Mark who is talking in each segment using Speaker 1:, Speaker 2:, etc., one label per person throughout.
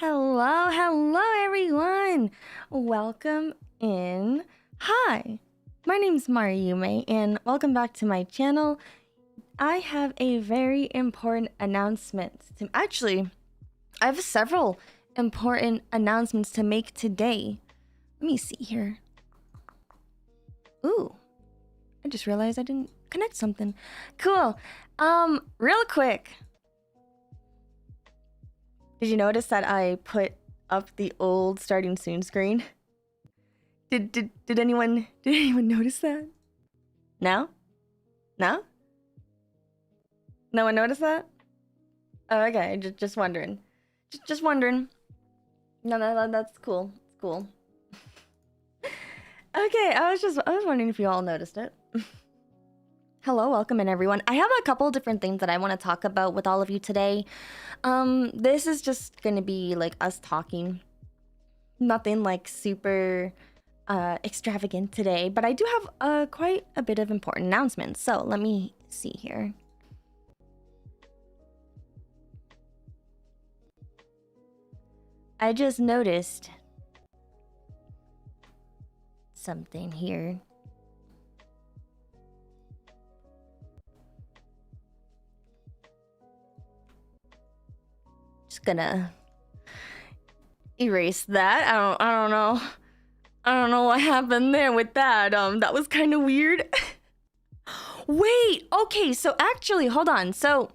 Speaker 1: Hello everyone. Welcome in. Hi, my name's Yume and welcome back to my channel. I have a very important announcement I have several important announcements to make today. Let me see here. Ooh, I just realized I didn't connect something. Cool. Real quick. Did you notice that I put up the old starting soon screen? Did anyone notice that? No? No? No one noticed that? Oh, okay. Just wondering. Just wondering. No, that's cool. It's cool. Okay, I was wondering if you all noticed it. Hello, welcome in everyone. I have a couple different things that I want to talk about with all of you today. This is just gonna be like us talking. Nothing like super extravagant today, but I do have quite a bit of important announcements. So let me see here. I just noticed something here. Just gonna erase that. I don't know what happened there with that. That was kind of weird. Wait, okay, so actually, hold on. So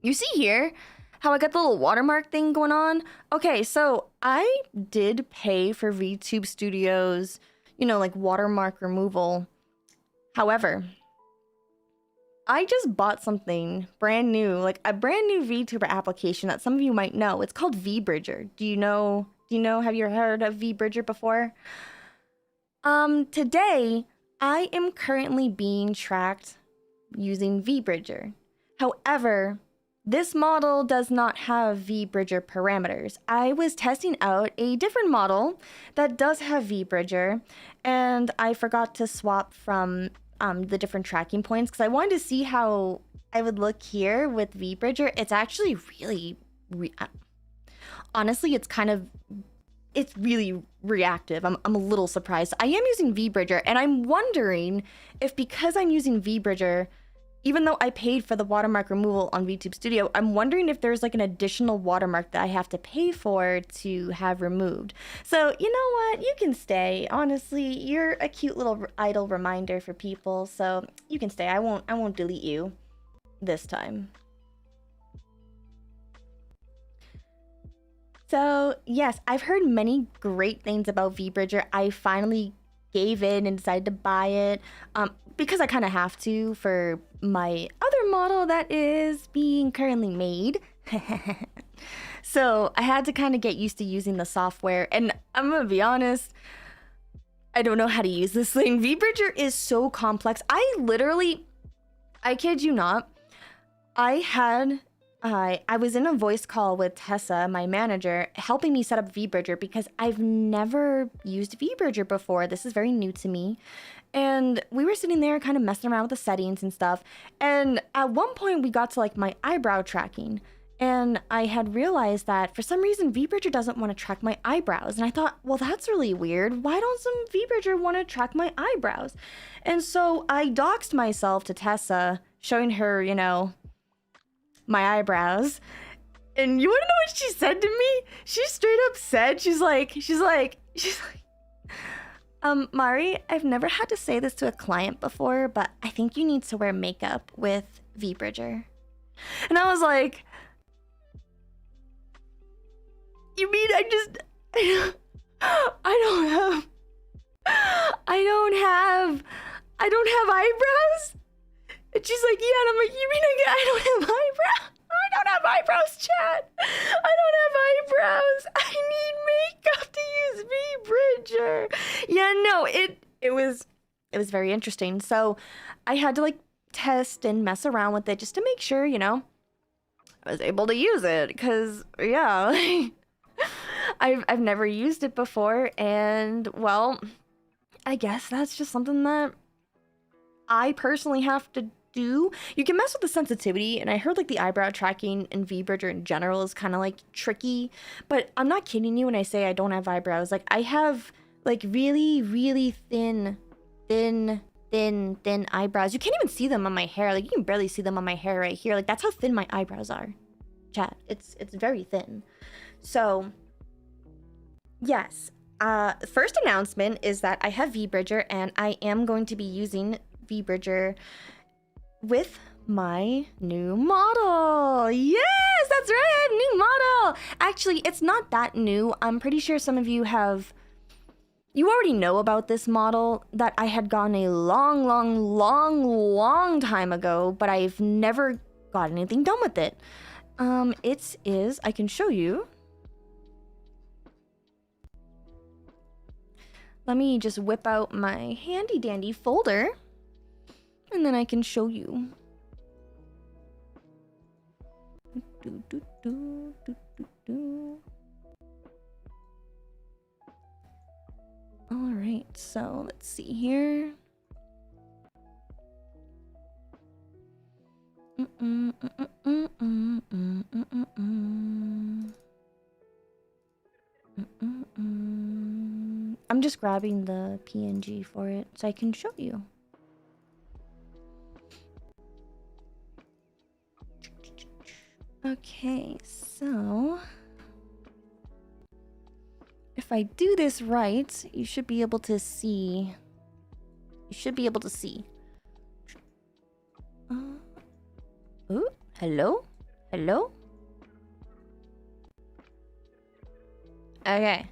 Speaker 1: you see here how I got the little watermark thing going on? Okay, so I did pay for VTuber Studios, you know, like watermark removal. However, I just bought something brand new, like a brand new VTuber application that some of you might know. It's called VBridger. Do you know, have you heard of VBridger before? Today, I am currently being tracked using VBridger. However, this model does not have VBridger parameters. I was testing out a different model that does have VBridger, and I forgot to swap from the different tracking points because I wanted to see how I would look here with VBridger. It's actually really, honestly, it's really reactive. I'm a little surprised. I am using VBridger, and I'm wondering if because I'm using VBridger, even though I paid for the watermark removal on VTuber Studio, I'm wondering if there's like an additional watermark that I have to pay for to have removed. So you know what? You can stay. Honestly, you're a cute little idle reminder for people, so you can stay. I won't delete you this time. So yes, I've heard many great things about VBridger. I finally gave in and decided to buy it because I kind of have to for my other model that is being currently made. So I had to kind of get used to using the software, and I'm gonna be honest, I don't know how to use this thing. VBridger is so complex. I kid you not, I was in a voice call with Tessa, my manager, helping me set up VBridger because I've never used VBridger before. This is very new to me. And we were sitting there kind of messing around with the settings and stuff. And at one point we got to like my eyebrow tracking. And I had realized that for some reason VBridger doesn't want to track my eyebrows. And I thought, well, that's really weird. Why don't some VBridger want to track my eyebrows? And so I doxed myself to Tessa, showing her, you know, my eyebrows. And you wanna know what she said to me? She straight up said, she's like, Mari, I've never had to say this to a client before, but I think you need to wear makeup with VBridger. And I was like, you mean I don't have eyebrows? And she's like, yeah, and I'm like, you mean I don't have eyebrows? I don't have eyebrows, chat. I don't have eyebrows. I need makeup to use VBridger. Yeah, no, it was very interesting. So I had to like test and mess around with it just to make sure, you know, I was able to use it. Cause yeah, I've never used it before, and well, I guess that's just something that I personally have to do. You can mess with the sensitivity, and I heard like the eyebrow tracking in VBridger in general is kind of like tricky, but I'm not kidding you when I say I don't have eyebrows. Like I have like really, really thin eyebrows. You can't even see them on my hair. Like you can barely see them on my hair right here. Like that's how thin my eyebrows are. Chat. It's very thin. So yes. First announcement is that I have VBridger and I am going to be using VBridger with my new model. Yes, that's right, I have a new model. Actually, it's not that new. I'm pretty sure some of you already know about this model that I had gotten a long time ago, but I've never got anything done with it. It is, I can show you. Let me just whip out my handy dandy folder and then I can show you. All right, so let's see here. I'm just grabbing the PNG for it so I can show you. Okay, so if I do this right, you should be able to see. Oh, hello? Hello? Okay.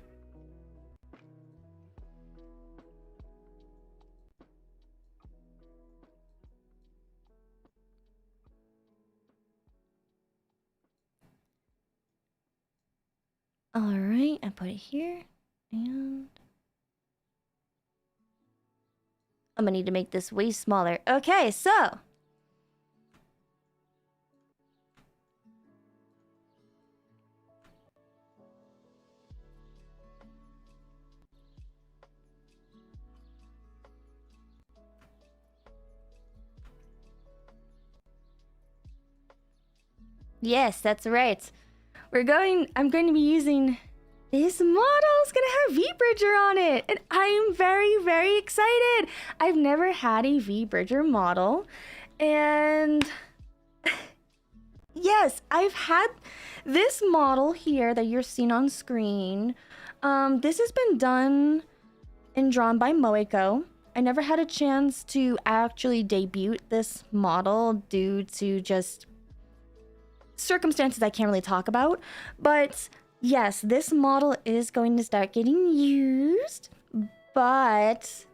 Speaker 1: All right, I put it here, and I'm gonna need to make this way smaller. Okay, so yes, that's right. I'm going to be using this model. It's gonna have VBridger on it, and I'm very excited. I've never had a VBridger model, and yes, I've had this model here that you're seeing on screen. This has been done and drawn by Moeko. I never had a chance to actually debut this model due to just circumstances I can't really talk about, but yes, this model is going to start getting used, but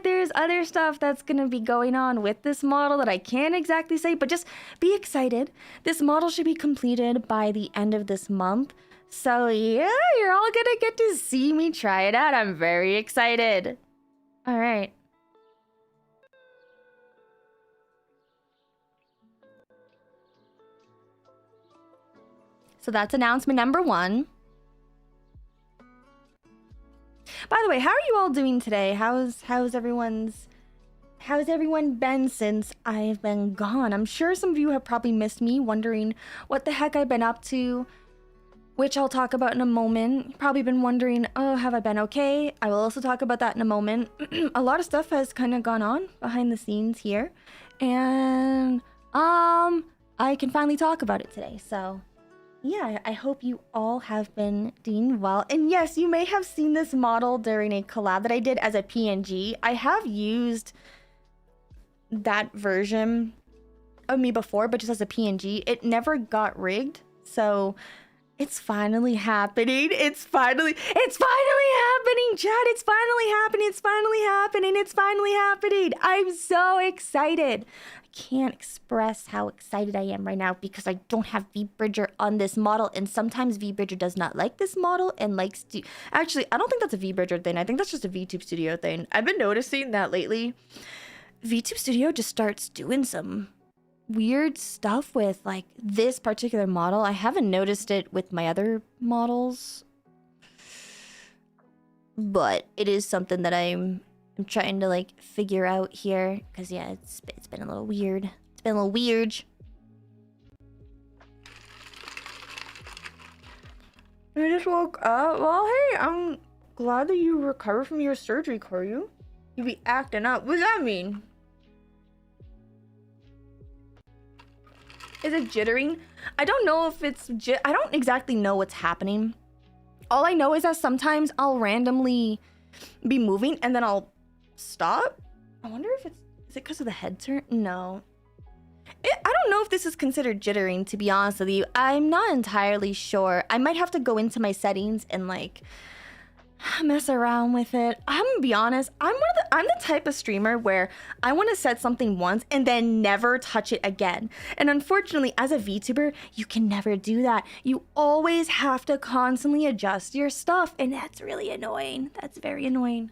Speaker 1: there's other stuff that's going to be going on with this model that I can't exactly say, but just be excited. This model should be completed by the end of this month, so yeah, you're all gonna get to see me try it out. I'm very excited. All right. So that's announcement number 1. By the way, how are you all doing today? How's everyone been since I've been gone? I'm sure some of you have probably missed me, wondering what the heck I've been up to, which I'll talk about in a moment. You've probably been wondering, oh, have I been okay? I will also talk about that in a moment. A lot of stuff has kind of gone on behind the scenes here, and I can finally talk about it today. So yeah, I hope you all have been doing well. And yes, you may have seen this model during a collab that I did as a PNG. I have used that version of me before, but just as a PNG. It never got rigged, so it's finally happening. It's finally happening, chat. It's finally happening. I'm so excited. I can't express how excited I am right now because I don't have VBridger on this model, and sometimes VBridger does not like this model and likes to... Actually, I don't think that's a VBridger thing. I think that's just a VTube Studio thing. I've been noticing that lately. VTube Studio just starts doing some weird stuff with like this particular model. I haven't noticed it with my other models, but it is something that I'm I'm trying to like figure out here because yeah, it's been a little weird. It's been a little weird. I just woke up. Well, hey, I'm glad that you recovered from your surgery, Koryu. You be acting up. What does that mean? Is it jittering? I don't know if it's I don't exactly know what's happening. All I know is that sometimes I'll randomly be moving and then I'll stop. I wonder if is it because of the head turn? No. I don't know if this is considered jittering, to be honest with you. I'm not entirely sure. I might have to go into my settings and like mess around with it. I'm gonna be honest, I'm the type of streamer where I want to set something once and then never touch it again. And unfortunately, as a VTuber, you can never do that. You always have to constantly adjust your stuff, and that's really annoying. That's very annoying.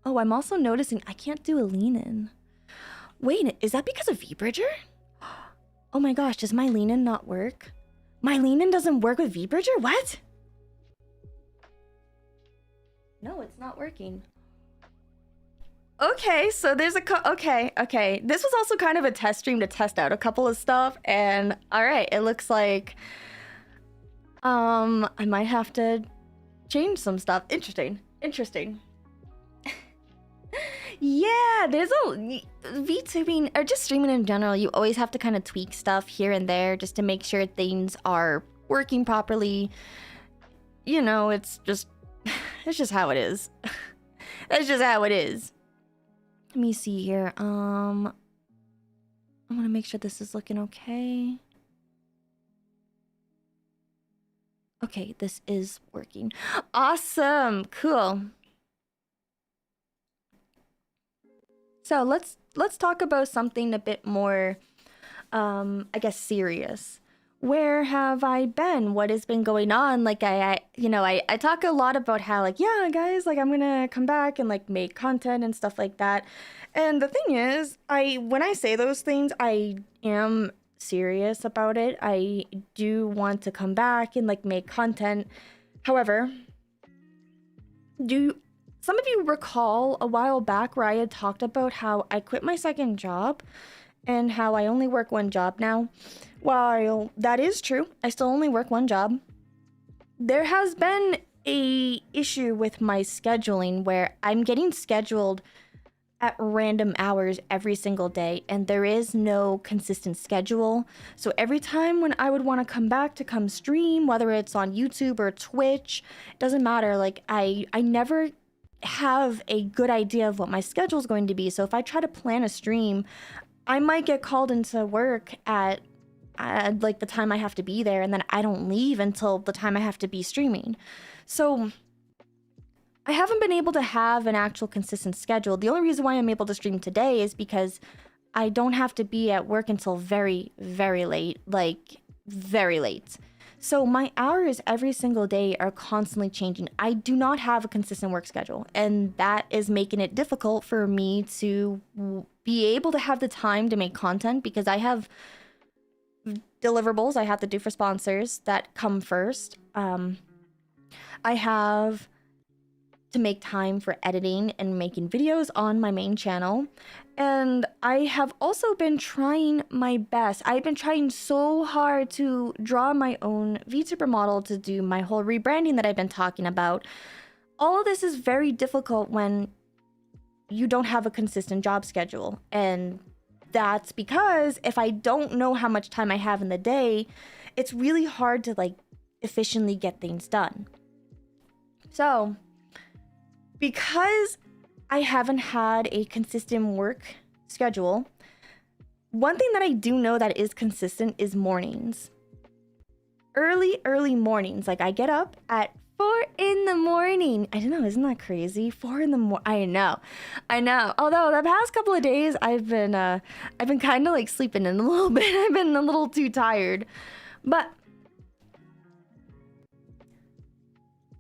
Speaker 1: Oh, I'm also noticing I can't do a lean in. Wait, is that because of VBridger? Oh my gosh, does my lean in not work? My lean in doesn't work with VBridger? What? No, it's not working. Okay, so there's a okay. This was also kind of a test stream to test out a couple of stuff, and all right, it looks like I might have to change some stuff. Interesting. Yeah, there's a VTubing or just streaming in general. You always have to kind of tweak stuff here and there just to make sure things are working properly. You know, it's just how it is. That's just how it is. Let me see here. I want to make sure this is looking okay. Okay, this is working. Awesome. Cool. So let's talk about something a bit more, I guess, serious. Where have I been? What has been going on? Like I talk a lot about how like, yeah, guys, like I'm gonna come back and like make content and stuff like that. And the thing is, when I say those things, I am serious about it. I do want to come back and like make content. However, some of you recall a while back where I had talked about how I quit my second job and how I only work one job now? While that is true, I still only work one job. There has been a issue with my scheduling where I'm getting scheduled at random hours every single day, and there is no consistent schedule. So every time when I would want to come back to come stream, whether it's on YouTube or Twitch, it doesn't matter. Like I never have a good idea of what my schedule is going to be. So if I try to plan a stream, I might get called into work at like the time I have to be there, and then I don't leave until the time I have to be streaming. So I haven't been able to have an actual consistent schedule. The only reason why I'm able to stream today is because I don't have to be at work until very, very late, like very late. So my hours every single day are constantly changing. I do not have a consistent work schedule, and that is making it difficult for me to be able to have the time to make content because I have deliverables I have to do for sponsors that come first. I have to make time for editing and making videos on my main channel. And I have also been trying my best. I've been trying so hard to draw my own VTuber model to do my whole rebranding that I've been talking about. All of this is very difficult when you don't have a consistent job schedule. And that's because if I don't know how much time I have in the day, it's really hard to like efficiently get things done. So because I haven't had a consistent work schedule, one thing that I do know that is consistent is mornings. Early mornings. Like I get up at 4 in the morning. I don't know, isn't that crazy? 4 in the morning. I know. Although the past couple of days I've been kind of like sleeping in a little bit. I've been a little too tired. But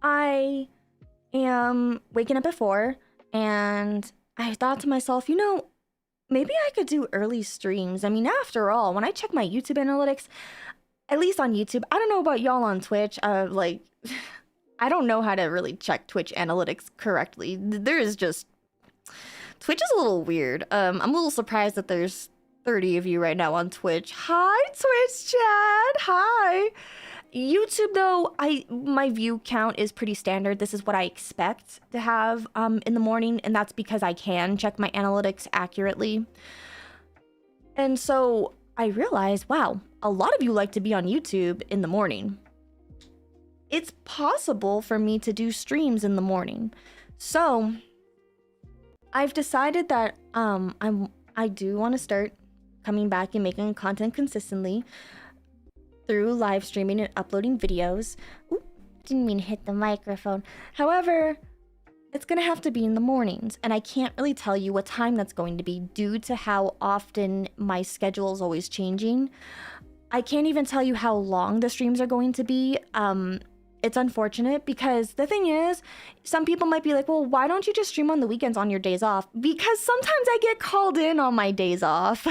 Speaker 1: I am waking up at 4, and I thought to myself, you know, maybe I could do early streams. I mean, after all, when I check my YouTube analytics, at least on YouTube, I don't know about y'all on Twitch, like, I don't know how to really check Twitch analytics correctly. There is just Twitch is a little weird. I'm a little surprised that there's 30 of you right now on Twitch. Hi, Twitch chat. Hi. YouTube though, my view count is pretty standard. This is what I expect to have in the morning, and that's because I can check my analytics accurately. And so I realized, wow, a lot of you like to be on YouTube in the morning. It's possible for me to do streams in the morning. So I've decided that I do want to start coming back and making content consistently through live streaming and uploading videos. Ooh, didn't mean to hit the microphone. However, it's gonna have to be in the mornings, and I can't really tell you what time that's going to be due to how often my schedule is always changing. I can't even tell you how long the streams are going to be. It's unfortunate because the thing is, some people might be like, well, why don't you just stream on the weekends on your days off? Because sometimes I get called in on my days off.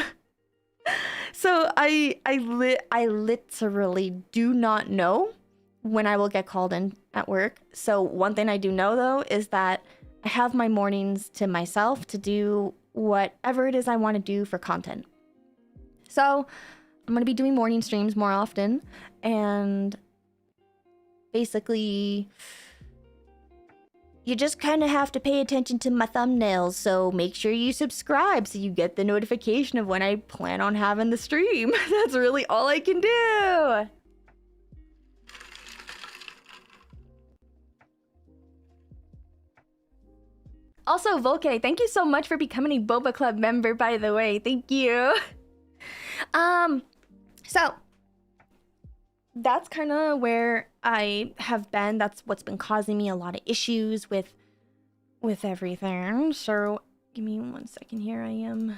Speaker 1: So I literally do not know when I will get called in at work. So one thing I do know though is that I have my mornings to myself to do whatever it is I want to do for content. So I'm going to be doing morning streams more often, and basically you just kind of have to pay attention to my thumbnails, so make sure you subscribe so you get the notification of when I plan on having the stream. That's really all I can do. Also, Volke, thank you so much for becoming a Boba Club member, by the way. Thank you. So that's kind of where I have been. That's what's been causing me a lot of issues with everything. So give me 1 second here. I am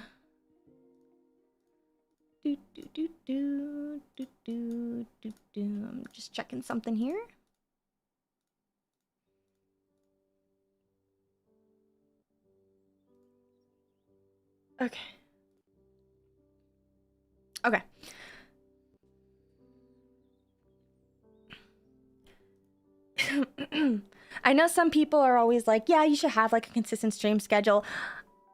Speaker 1: I'm just checking something here. Okay. I know some people are always like, yeah, you should have like a consistent stream schedule.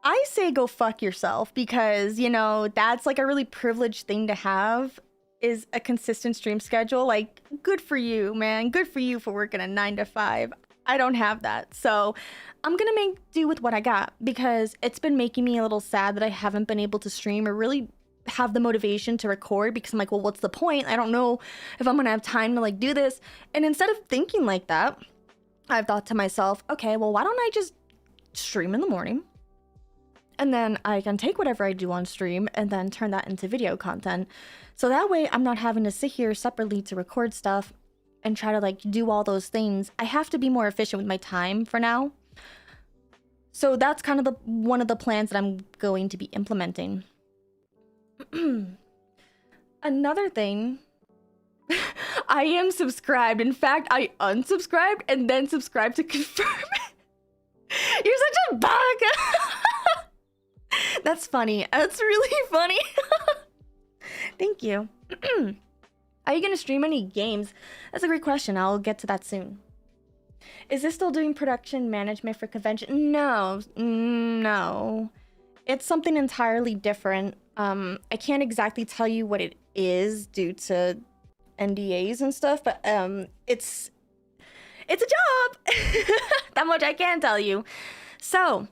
Speaker 1: I say go fuck yourself, because, you know, that's like a really privileged thing to have, is a consistent stream schedule. Like, good for you, man. Good for you for working a 9 to 5. I don't have that. So I'm gonna make do with what I got, because it's been making me a little sad that I haven't been able to stream or really have the motivation to record, because I'm like, well, what's the point? I don't know if I'm gonna have time to like do this. And instead of thinking like that, I've thought to myself, okay, well, why don't I just stream in the morning, and then I can take whatever I do on stream and then turn that into video content. So that way I'm not having to sit here separately to record stuff and try to like do all those things. I have to be more efficient with my time for now. So that's kind of one of the plans that I'm going to be implementing. Another thing, I am subscribed. In fact, I unsubscribed and then subscribed to confirm it. You're such a bug. That's funny. That's really funny. Thank you. Are you gonna stream any games? That's a great question. I'll get to that soon. Is this still doing production management for convention? No. It's something entirely different. I can't exactly tell you what it is due to NDAs and stuff, but it's a job. That much I can tell you. So,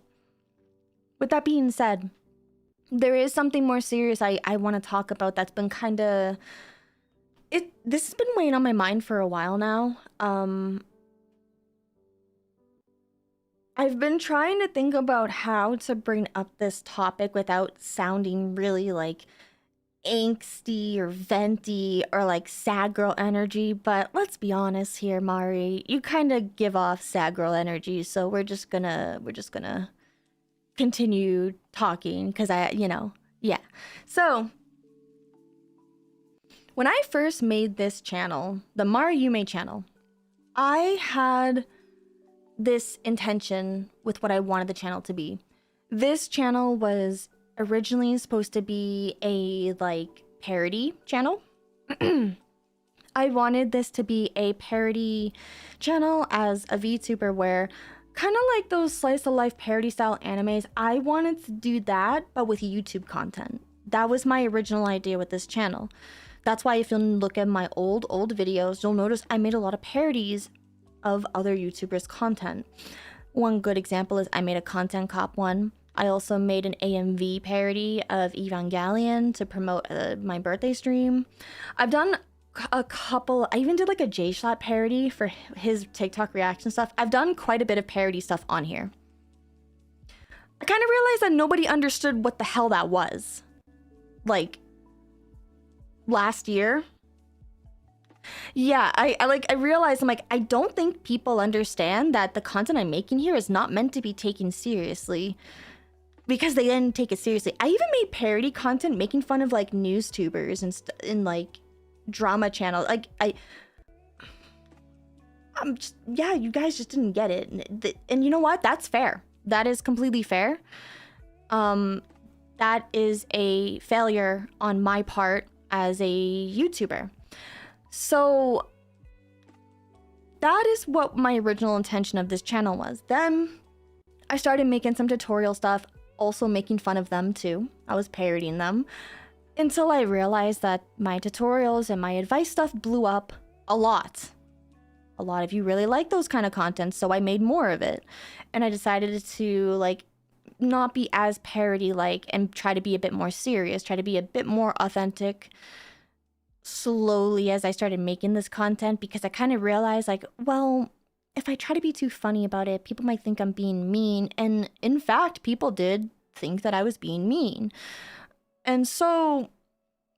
Speaker 1: with that being said, there is something more serious I want to talk about that's been kind of... This has been weighing on my mind for a while now. I've been trying to think about how to bring up this topic without sounding really like angsty or venty or like sad girl energy, but let's be honest here, Mari, you kind of give off sad girl energy, so we're just gonna continue talking, because yeah. So when I first made this channel, the Yume channel, I had this intention with what I wanted the channel to be. This channel was originally supposed to be a like parody channel. I wanted this to be a parody channel as a VTuber where kind of like those slice of life parody style animes. I wanted to do that, but with YouTube content. That was my original idea with this channel. That's why if you look at my old videos, you'll notice I made a lot of parodies of other YouTubers' content. One good example is I made a Content Cop one. I also made an AMV parody of Evangelion to promote my birthday stream. I've done a couple, I even did like a J-Schlatt parody for his TikTok reaction stuff. I've done quite a bit of parody stuff on here. I kind of realized that nobody understood what the hell that was. Like, last year. Yeah, I realized, I'm like, I don't think people understand that the content I'm making here is not meant to be taken seriously. Because they didn't take it seriously. I even made parody content making fun of like news tubers and like drama channels. Like I'm just, yeah, you guys just didn't get it. And you know what? That's fair. That is completely fair. That is a failure on my part as a YouTuber. So that is what my original intention of this channel was. Then I started making some tutorial stuff, also making fun of them too. I was parodying them until I realized that my tutorials and my advice stuff blew up a lot. A lot of you really like those kind of content, so I made more of it. And I decided to like not be as parody-like and try to be a bit more serious, try to be a bit more authentic slowly as I started making this content, because I kind of realized like, well, if I try to be too funny about it, people might think I'm being mean. And in fact, people did think that I was being mean. And so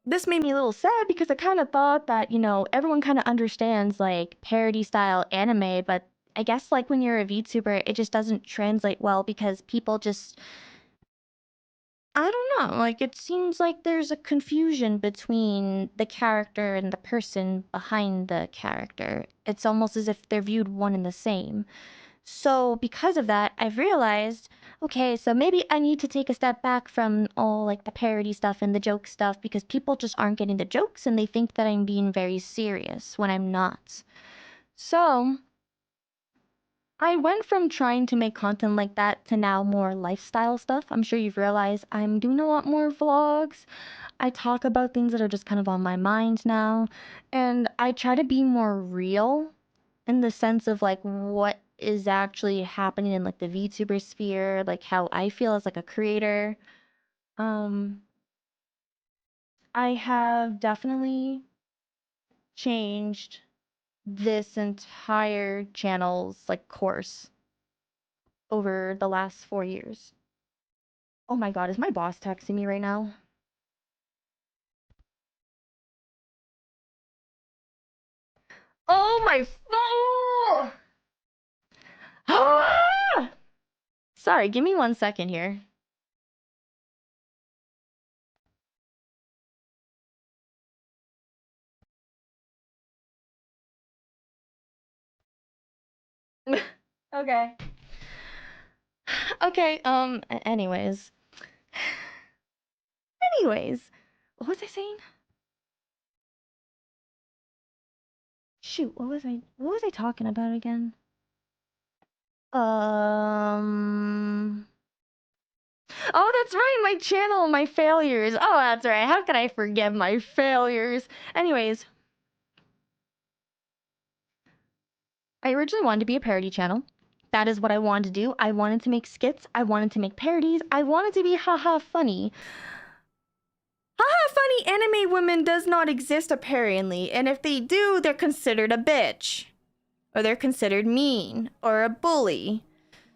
Speaker 1: this made me a little sad because I kind of thought that, you know, everyone kind of understands like parody style anime, but I guess like when you're a VTuber, it just doesn't translate well because people just, I don't know, like it seems like there's a confusion between the character and the person behind the character. It's almost as if they're viewed one and the same. So because of that, I've realized, okay, so maybe I need to take a step back from all like the parody stuff and the joke stuff because people just aren't getting the jokes and they think that I'm being very serious when I'm not. So I went from trying to make content like that to now more lifestyle stuff. I'm sure you've realized I'm doing a lot more vlogs. I talk about things that are just kind of on my mind now. And I try to be more real in the sense of like what is actually happening in like the VTuber sphere, like how I feel as like a creator. Um, I have definitely changed this entire channel's like course over the last 4 years. Oh my god, is my boss texting me right now? Oh my phone! Ah! Sorry, give me 1 second here. Okay. Okay, anyways. Anyways, what was I saying? Shoot, what was I talking about again? Um, oh, that's right, my channel, my failures. Oh, that's right. How could I forget my failures? Anyways, I originally wanted to be a parody channel. That is what I wanted to do. I wanted to make skits. I wanted to make parodies. I wanted to be haha funny. Haha funny anime women does not exist apparently, and if they do, they're considered a bitch. Or they're considered mean or a bully.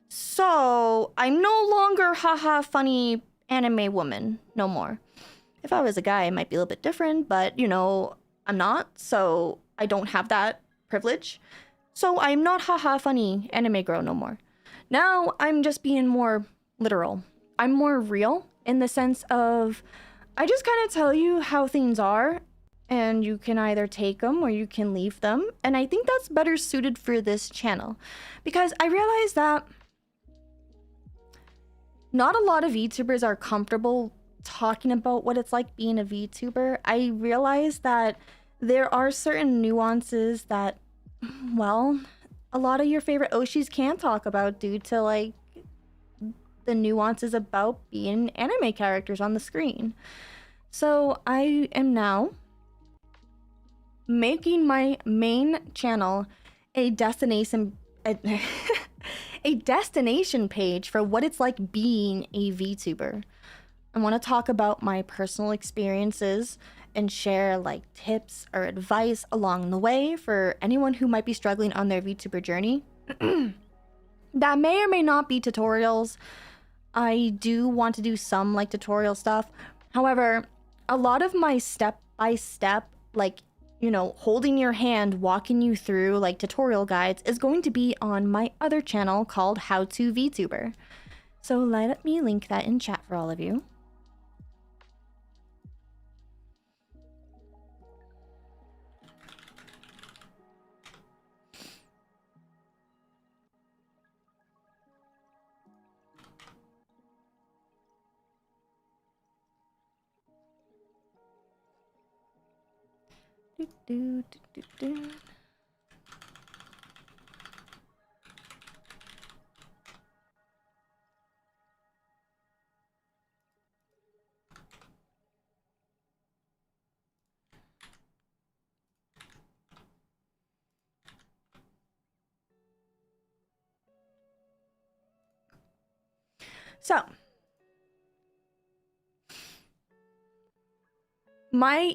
Speaker 1: So, I'm no longer haha funny anime woman no more. If I was a guy, it might be a little bit different, but you know, I'm not, so I don't have that privilege. So I'm not haha funny anime girl no more. Now I'm just being more literal. I'm more real in the sense of I just kind of tell you how things are and you can either take them or you can leave them. And I think that's better suited for this channel because I realize that not a lot of VTubers are comfortable talking about what it's like being a VTuber. I realize that there are certain nuances that, well, a lot of your favorite Oshis can talk about due to like the nuances about being anime characters on the screen. So I am now making my main channel a destination a destination page for what it's like being a VTuber. I want to talk about my personal experiences and share like tips or advice along the way for anyone who might be struggling on their VTuber journey. That may or may not be tutorials. I do want to do some like tutorial stuff. However, a lot of my step-by-step, like, you know, holding your hand, walking you through like tutorial guides is going to be on my other channel called How to VTuber. So let me link that in chat for all of you. So,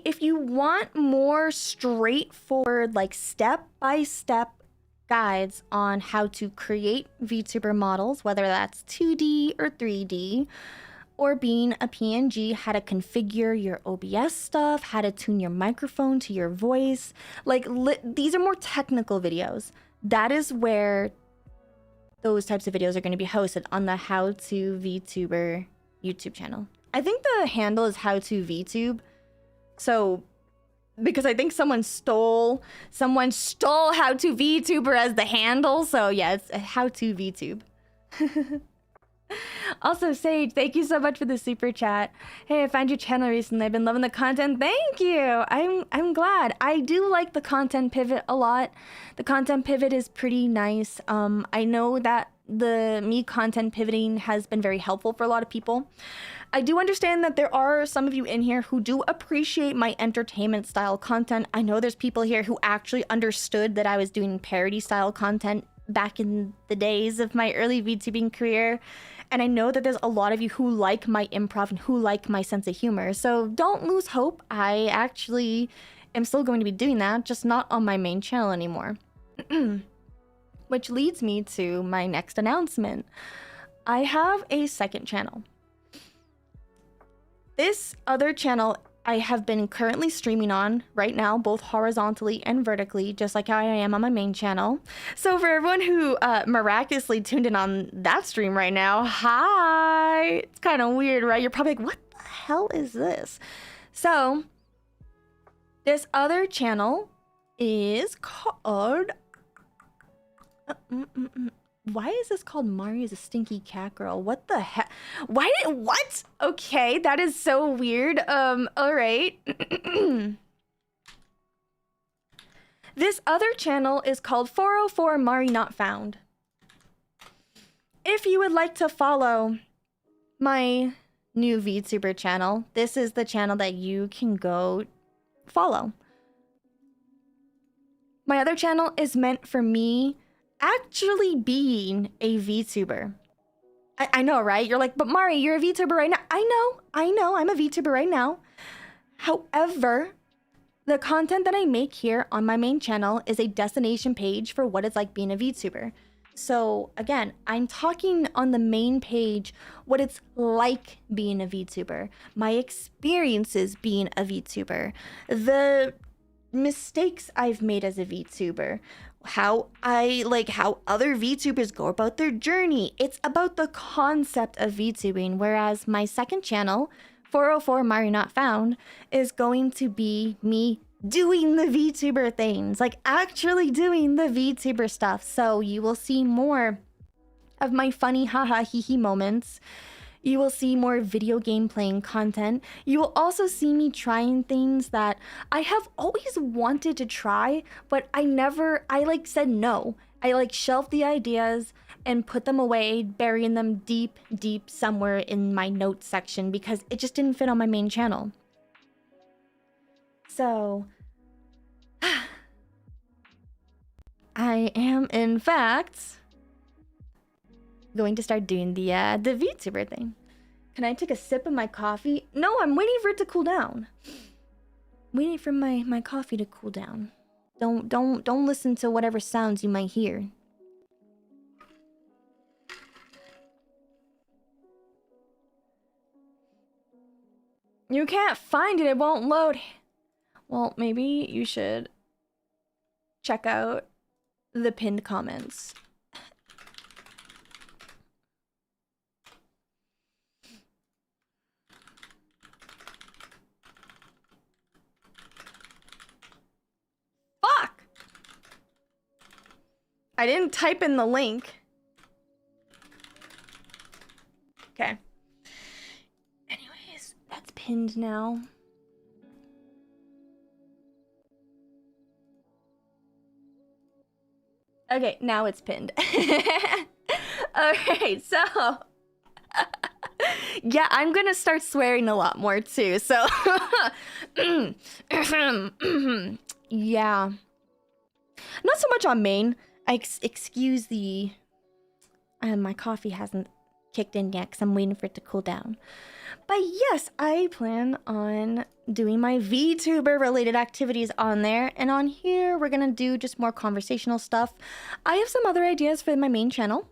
Speaker 1: if you want more straightforward, like step-by-step guides on how to create VTuber models, whether that's 2D or 3D, or being a PNG, how to configure your OBS stuff, how to tune your microphone to your voice, like these are more technical videos. That is where those types of videos are going to be hosted on the How to VTuber YouTube channel. I think the handle is How to VTube. So, because I think someone stole How to VTuber as the handle. So yeah, it's How to VTube. Also, Sage, thank you so much for the super chat. Hey, I found your channel recently. I've been loving the content. Thank you. I'm glad. I do like the content pivot a lot. The content pivot is pretty nice. I know that me content pivoting has been very helpful for a lot of people. I do understand that there are some of you in here who do appreciate my entertainment style content. I know there's people here who actually understood that I was doing parody style content back in the days of my early VTubing career. And I know that there's a lot of you who like my improv and who like my sense of humor. So don't lose hope. I actually am still going to be doing that, just not on my main channel anymore. Which leads me to my next announcement. I have a second channel. This other channel I have been currently streaming on right now, both horizontally and vertically, just like how I am on my main channel. So for everyone who miraculously tuned in on that stream right now, hi! It's kind of weird, right? You're probably like, what the hell is this? So this other channel is called... Why is this called Mari is a Stinky Cat Girl? What the heck? What? Okay, that is so weird. All right. This other channel is called 404 Mari Not Found. If you would like to follow my new VTuber channel, this is the channel that you can go follow. My other channel is meant for me actually being a VTuber. I know, right? You're like, but Mari, you're a VTuber right now. I know, I'm a VTuber right now. However, the content that I make here on my main channel is a destination page for what it's like being a VTuber. So again, I'm talking on the main page what it's like being a VTuber, my experiences being a VTuber, the mistakes I've made as a VTuber, how other VTubers go about their journey. It's about the concept of VTubing, whereas my second channel, 404 Mari Not Found, is going to be me doing the VTuber things, like actually doing the VTuber stuff. So you will see more of my funny haha hee hee moments. You will see more video game playing content. You will also see me trying things that I have always wanted to try, but I said no. I like shelved the ideas and put them away, burying them deep, deep somewhere in my notes section because it just didn't fit on my main channel. So I am, in fact, going to start doing the VTuber thing. Can I take a sip of my coffee? No, I'm waiting for it to cool down. Waiting for my coffee to cool down. Don't listen to whatever sounds you might hear. You can't find it, it won't load. Well, maybe you should check out the pinned comments. Fuck! I didn't type in the link. Okay. Anyways, that's pinned now. Okay, now it's pinned. Alright, so yeah, I'm gonna start swearing a lot more too, so yeah. Not so much on main. Excuse the my coffee hasn't kicked in yet because I'm waiting for it to cool down. But yes, I plan on doing my VTuber related activities on there, and on here we're gonna do just more conversational stuff. I have some other ideas for my main channel.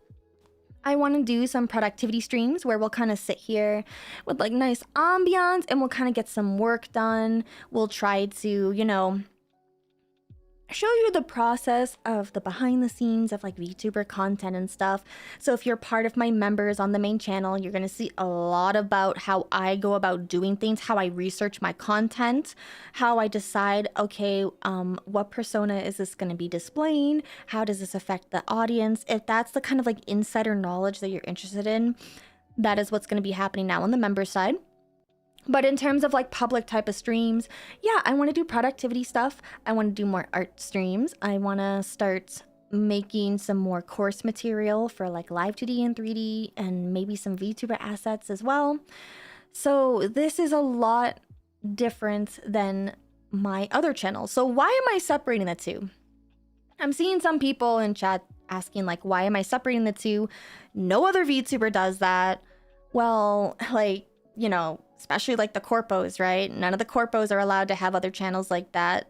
Speaker 1: I want to do some productivity streams where we'll kind of sit here with like nice ambiance and we'll kind of get some work done. We'll try to, you know, show you the process of the behind the scenes of like VTuber content and stuff. So if you're part of my members on the main channel, you're gonna see a lot about how I go about doing things, how I research my content, how I decide, okay, what persona is this gonna be displaying? How does this affect the audience? If that's the kind of like insider knowledge that you're interested in, that is what's gonna be happening now on the member side. But in terms of like public type of streams, yeah, I want to do productivity stuff. I want to do more art streams. I want to start making some more course material for like live 2D and 3D and maybe some VTuber assets as well. So this is a lot different than my other channels. So why am I separating the two? I'm seeing some people in chat asking like, why am I separating the two? No other VTuber does that. Well, like, you know, especially like the corpos, right? None of the corpos are allowed to have other channels like that.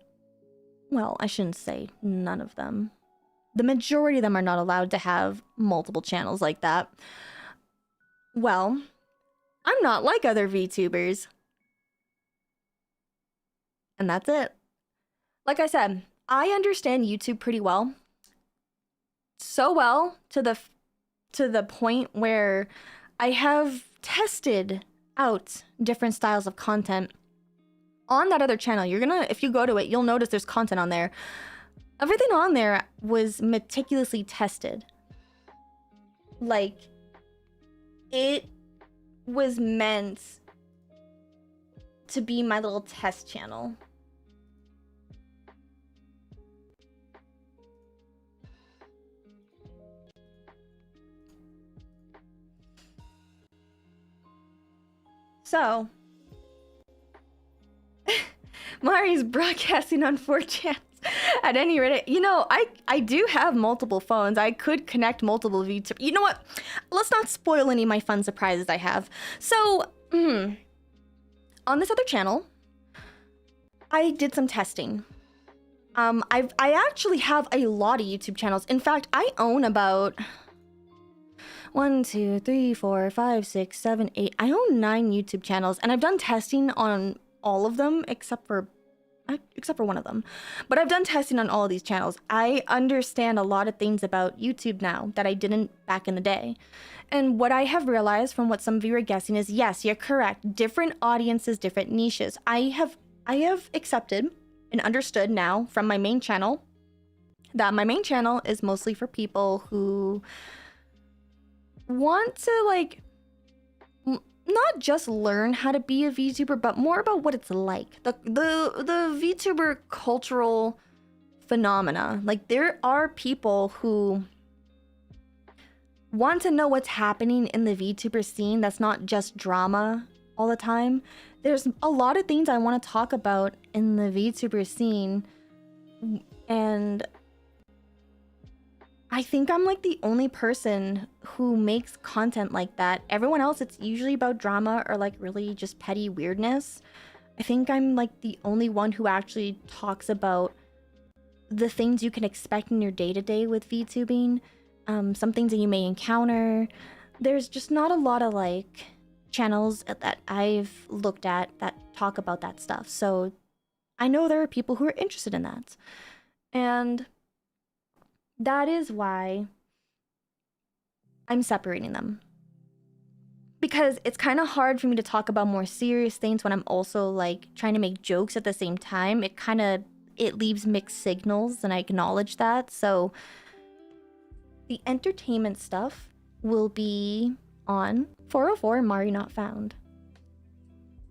Speaker 1: Well, I shouldn't say none of them. The majority of them are not allowed to have multiple channels like that. Well, I'm not like other VTubers. And that's it. Like I said, I understand YouTube pretty well. So well to the point where I have tested out different styles of content on that other channel. You're gonna, if you go to it, you'll notice there's content on there. Everything on there was meticulously tested. Like, it was meant to be my little test channel. So, Mari's broadcasting on 4chan. At any rate, you know, I do have multiple phones. I could connect multiple VTubers. You know what? Let's not spoil any of my fun surprises I have. So, on this other channel, I did some testing. I actually have a lot of YouTube channels. In fact, I own about 1, 2, 3, 4, 5, 6, 7, 8. I own 9 YouTube channels, and I've done testing on all of them except for one of them. But I've done testing on all of these channels. I understand a lot of things about YouTube now that I didn't back in the day. And what I have realized from what some of you are guessing is, yes, you're correct. Different audiences, different niches. I have accepted and understood now from my main channel that my main channel is mostly for people who want to like not just learn how to be a VTuber, but more about what it's like. The VTuber cultural phenomena. Like, there are people who want to know what's happening in the VTuber scene that's not just drama all the time. There's a lot of things I want to talk about in the VTuber scene, and I think I'm like the only person who makes content like that. Everyone else, it's usually about drama or like really just petty weirdness. I think I'm like the only one who actually talks about the things you can expect in your day-to-day with VTubing, some things that you may encounter. There's just not a lot of like channels that I've looked at that talk about that stuff. So I know there are people who are interested in that. And that is why I'm separating them. Because it's kind of hard for me to talk about more serious things when I'm also like trying to make jokes at the same time. It leaves mixed signals, and I acknowledge that. So the entertainment stuff will be on 404 Mari Not Found.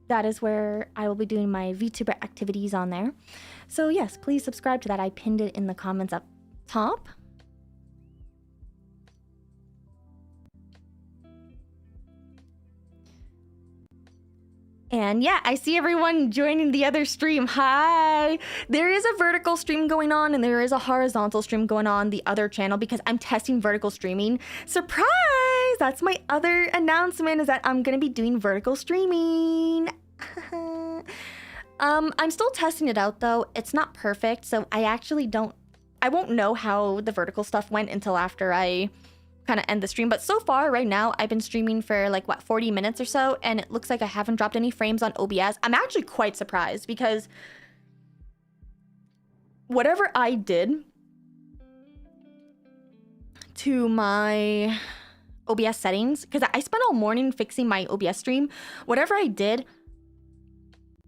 Speaker 1: That is where I will be doing my VTuber activities on there. So yes, please subscribe to that. I pinned it in the comments up top. And yeah, I see everyone joining the other stream. Hi! There is a vertical stream going on and there is a horizontal stream going on the other channel because I'm testing vertical streaming. Surprise! That's my other announcement, is that I'm gonna be doing vertical streaming. I'm still testing it out though. It's not perfect, so I won't know how the vertical stuff went until after I kind of end the stream. But so far right now I've been streaming for like 40 minutes or so, and it looks like I haven't dropped any frames on OBS. I'm actually quite surprised because whatever I did to my OBS settings, because I spent all morning fixing my OBS stream, whatever I did,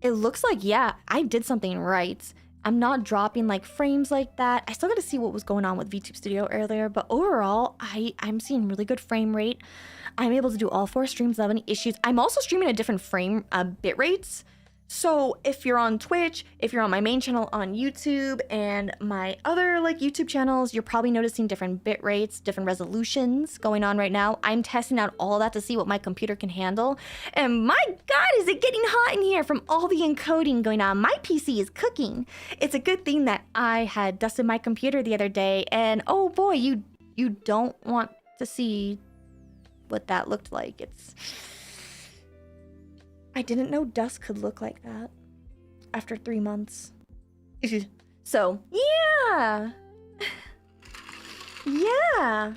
Speaker 1: it looks like, yeah, I did something right. I'm not dropping like frames like that. I still got to see what was going on with VTube Studio earlier, but overall, I'm seeing really good frame rate. I'm able to do all 4 streams without any issues. I'm also streaming at different frame bit rates. So if you're on Twitch, if you're on my main channel on YouTube and my other like YouTube channels, you're probably noticing different bit rates, different resolutions going on right now. I'm testing out all that to see what my computer can handle. And my God, is it getting hot in here from all the encoding going on. My PC is cooking. It's a good thing that I had dusted my computer the other day, and oh boy, you don't want to see what that looked like. I didn't know dust could look like that after 3 months. So, yeah. Yeah.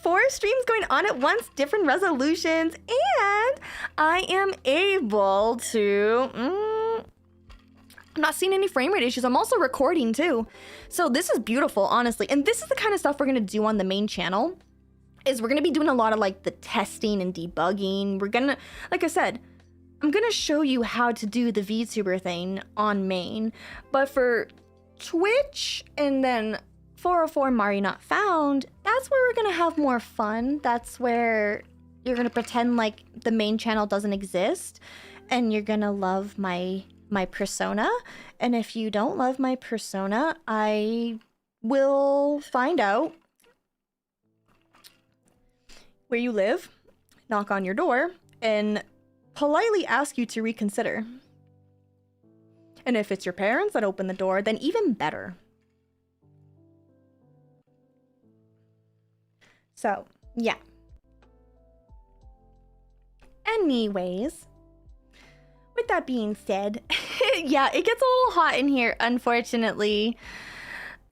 Speaker 1: 4 streams going on at once, different resolutions, and I am able to... I'm not seeing any frame rate issues. I'm also recording too. So this is beautiful, honestly. And this is the kind of stuff we're going to do on the main channel, is we're going to be doing a lot of like the testing and debugging. We're going to, like I said, I'm gonna show you how to do the VTuber thing on main, but for Twitch and then 404 Mari Not Found, that's where we're gonna have more fun. That's where you're gonna pretend like the main channel doesn't exist, and you're gonna love my persona. And if you don't love my persona, I will find out where you live, knock on your door, and politely ask you to reconsider. And if it's your parents that open the door, then even better. So, yeah. Anyways, with that being said, yeah, it gets a little hot in here, unfortunately.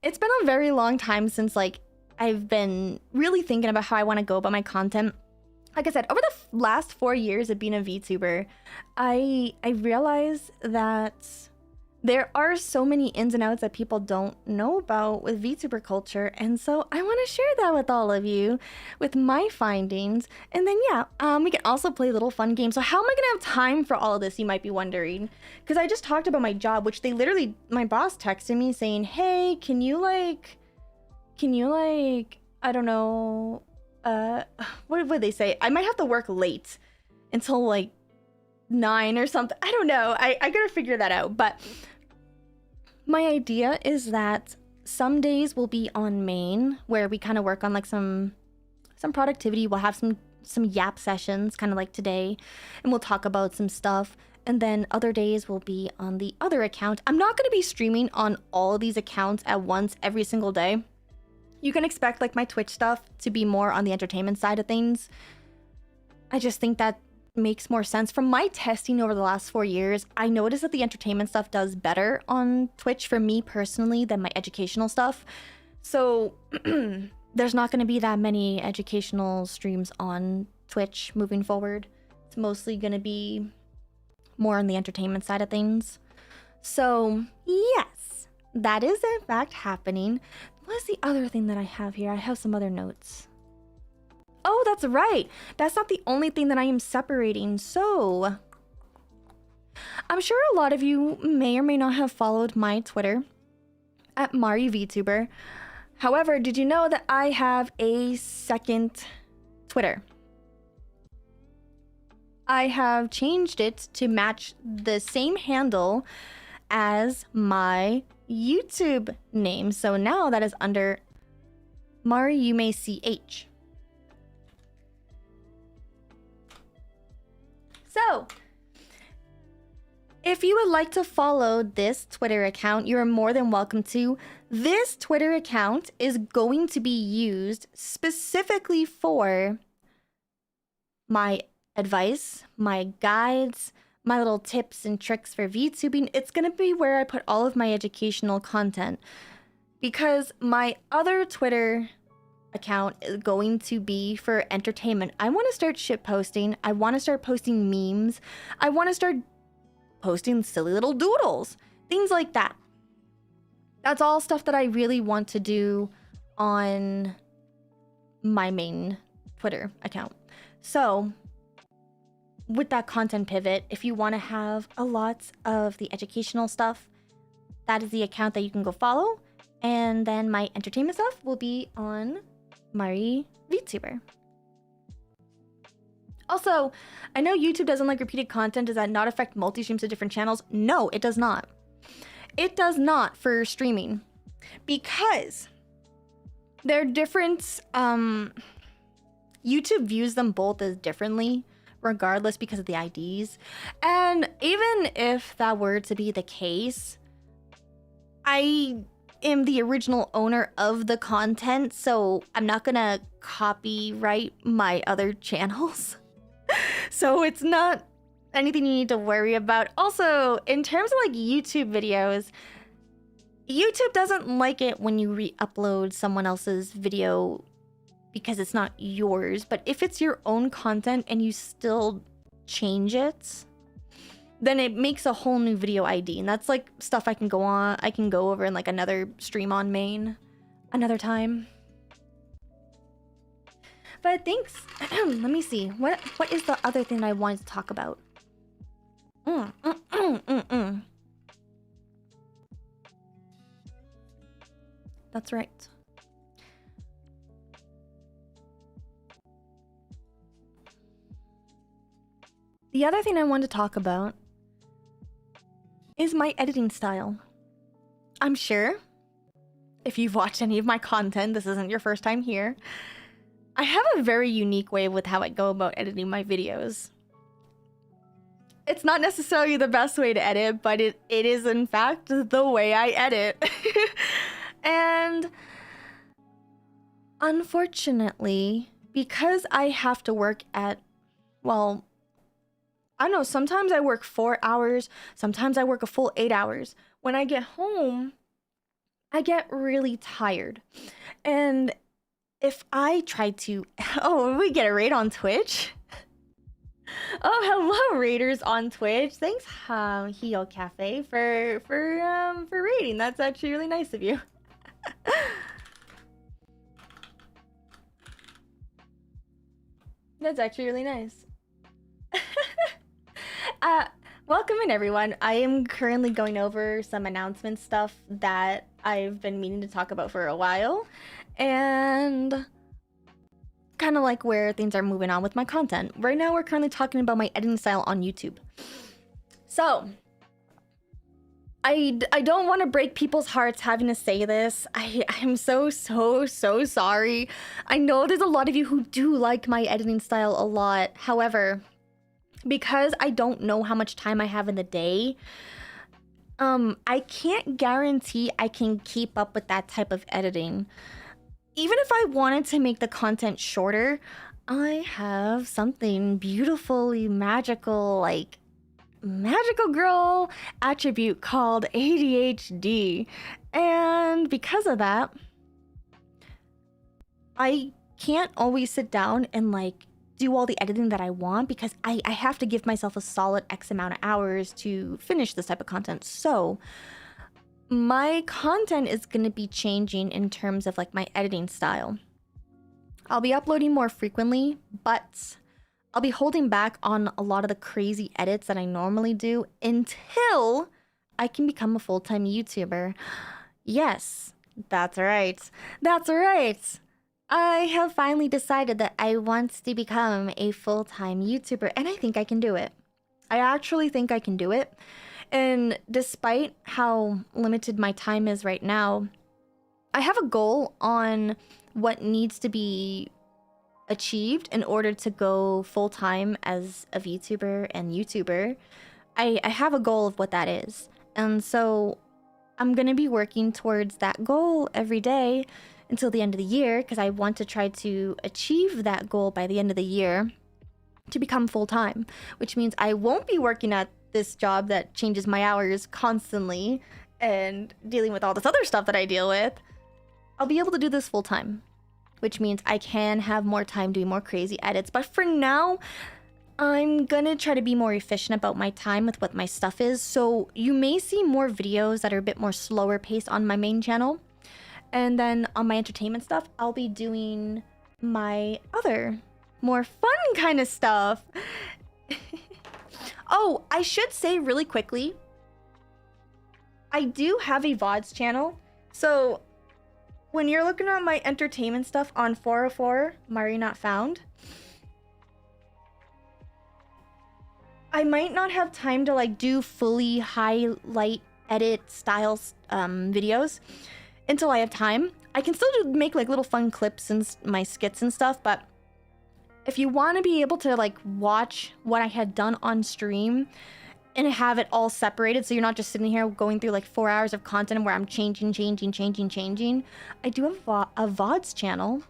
Speaker 1: It's been a very long time since, like, I've been really thinking about how I want to go about my content. Like I said, over the last 4 years of being a VTuber, I realized that there are so many ins and outs that people don't know about with VTuber culture, and so I want to share that with all of you, with my findings. And then yeah, we can also play little fun games. So how am I gonna have time for all of this, you might be wondering? Because I just talked about my job, which my boss texted me saying, hey, can you like, I don't know, what would they say? I might have to work late until like 9 or something. I don't know. I gotta figure that out. But my idea is that some days will be on main, where we kind of work on like some productivity. We'll have some yap sessions, kind of like today, and we'll talk about some stuff. And then other days will be on the other account. I'm not going to be streaming on all of these accounts at once every single day. You can expect like my Twitch stuff to be more on the entertainment side of things. I just think that makes more sense. From my testing over the last 4 years, I noticed that the entertainment stuff does better on Twitch for me personally than my educational stuff. So there's not going to be that many educational streams on Twitch moving forward. It's mostly going to be more on the entertainment side of things. So yes, that is in fact happening. What's the other thing that I have here? I have some other notes. Oh, that's right. That's not the only thing that I am separating. So I'm sure a lot of you may or may not have followed my Twitter at VTuber. However, did you know that I have a second Twitter? I have changed it to match the same handle as my YouTube name. So now that is under Yume CH. So if you would like to follow this Twitter account, you are more than welcome to. This Twitter account is going to be used specifically for my advice, my guides, my little tips and tricks for VTubing. It's going to be where I put all of my educational content, because my other Twitter account is going to be for entertainment. I want to start shit posting. I want to start posting memes. I want to start posting silly little doodles, things like that. That's all stuff that I really want to do on my main Twitter account. So with that content pivot, if you want to have a lot of the educational stuff, that is the account that you can go follow. And then my entertainment stuff will be on VTuber. Also, I know YouTube doesn't like repeated content. Does that not affect multi-streams to different channels? No, it does not. It does not for streaming, because they're different. YouTube views them both as differently, regardless, because of the IDs. And even if that were to be the case, I am the original owner of the content, so I'm not gonna copyright my other channels. So it's not anything you need to worry about. Also, in terms of like YouTube videos, YouTube doesn't like it when you re-upload someone else's video because it's not yours. But if it's your own content and you still change it, then it makes a whole new video ID. And that's like stuff I can go over in like another stream on main another time. But thanks. Let me see. What is the other thing I wanted to talk about? That's right. The other thing I wanted to talk about is my editing style. I'm sure if you've watched any of my content, this isn't your first time here. I have a very unique way with how I go about editing my videos. It's not necessarily the best way to edit, but it is in fact the way I edit. And unfortunately, because I have to work at, well, I don't know, sometimes I work 4 hours, sometimes I work a full 8 hours. When I get home, I get really tired. And if I try to, we get a raid on Twitch. Oh, hello, raiders on Twitch. Thanks, Heel Cafe, for raiding. That's actually really nice of you. That's actually really nice. Welcome in, everyone. I am currently going over some announcement stuff that I've been meaning to talk about for a while, and kind of like where things are moving on with my content. Right now, we're currently talking about my editing style on YouTube. So, I don't want to break people's hearts having to say this. I'm so sorry. I know there's a lot of you who do like my editing style a lot. However, because I don't know how much time I have in the day, I can't guarantee I can keep up with that type of editing. Even if I wanted to make the content shorter, I have something beautifully magical, like magical girl attribute called ADHD. And because of that, I can't always sit down and like do all the editing that I want, because I have to give myself a solid X amount of hours to finish this type of content. So my content is going to be changing in terms of like my editing style. I'll be uploading more frequently, but I'll be holding back on a lot of the crazy edits that I normally do until I can become a full-time YouTuber. Yes, that's right. That's right. I have finally decided that I want to become a full-time YouTuber, and I think I can do it. I actually think I can do it. And despite how limited my time is right now, I have a goal on what needs to be achieved in order to go full-time as a VTuber and YouTuber. I have a goal of what that is. And so I'm going to be working towards that goal every day until the end of the year, because I want to try to achieve that goal by the end of the year to become full-time, which means I won't be working at this job that changes my hours constantly and dealing with all this other stuff that I deal with. I'll be able to do this full-time, which means I can have more time doing more crazy edits. But for now, I'm gonna try to be more efficient about my time with what my stuff is. So you may see more videos that are a bit more slower paced on my main channel. And then on my entertainment stuff, I'll be doing my other, more fun kind of stuff. Oh, I should say really quickly, I do have a VODs channel. So when you're looking at my entertainment stuff on 404, Mari Not Found, I might not have time to like do fully highlight edit styles videos until I have time. I can still make like little fun clips and my skits and stuff, but if you want to be able to like watch what I had done on stream and have it all separated, so you're not just sitting here going through like 4 hours of content where I'm changing, I do have a VODs channel,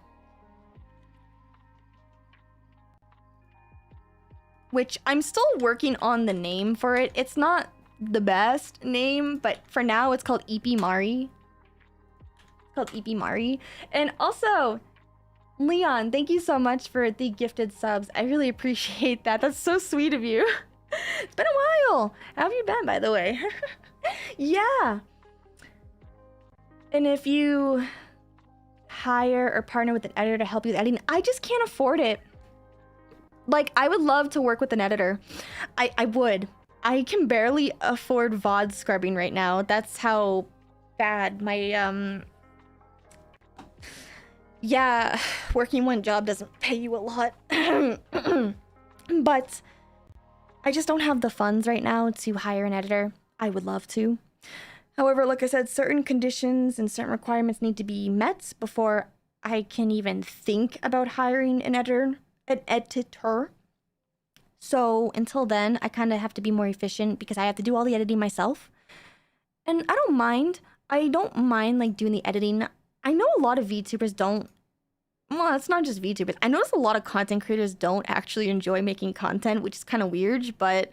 Speaker 1: which I'm still working on the name for it. It's not the best name, but for now it's called EP Mari. It's called EP Mari. And also, Leon, thank you so much for the gifted subs. I really appreciate that. That's so sweet of you. It's been a while. How have you been, by the way? Yeah. And if you hire or partner with an editor to help you with editing, I just can't afford it. Like, I would love to work with an editor. I would. I can barely afford VOD scrubbing right now. That's how bad my, yeah, working one job doesn't pay you a lot. But I just don't have the funds right now to hire an editor. I would love to. However, like I said, certain conditions and certain requirements need to be met before I can even think about hiring an editor. So until then, I kind of have to be more efficient because I have to do all the editing myself. And I don't mind. I don't mind like doing the editing. I know a lot of VTubers don't. Well, it's not just VTubers. I notice a lot of content creators don't actually enjoy making content, which is kind of weird, but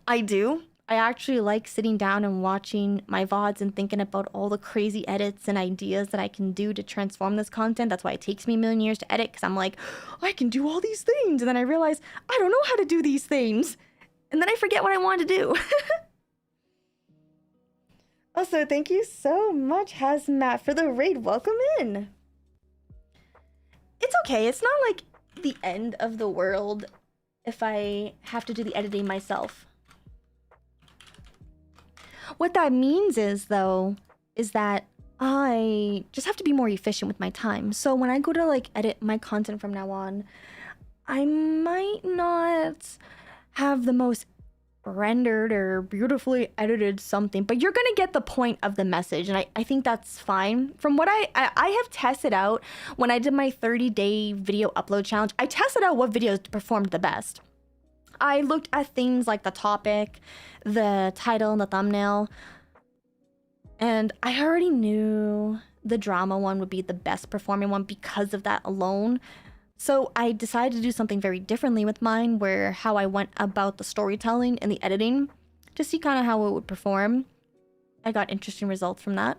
Speaker 1: I do. I actually like sitting down and watching my VODs and thinking about all the crazy edits and ideas that I can do to transform this content. That's why it takes me a million years to edit, because I'm like, I can do all these things. And then I realize I don't know how to do these things. And then I forget what I want to do. Also, thank you so much, Hazmat, for the raid. Welcome in. It's okay. It's not like the end of the world if I have to do the editing myself. What that means is, though, is that I just have to be more efficient with my time. So when I go to like edit my content from now on, I might not have the most rendered or beautifully edited something, but you're gonna get the point of the message, and I think that's fine. From what I have tested out when I did my 30-day video upload challenge, I tested out what videos performed the best. I looked at things like the topic, the title, and the thumbnail, and I already knew the drama one would be the best performing one because of that alone. So I decided to do something very differently with mine, where how I went about the storytelling and the editing to see kind of how it would perform. I got interesting results from that.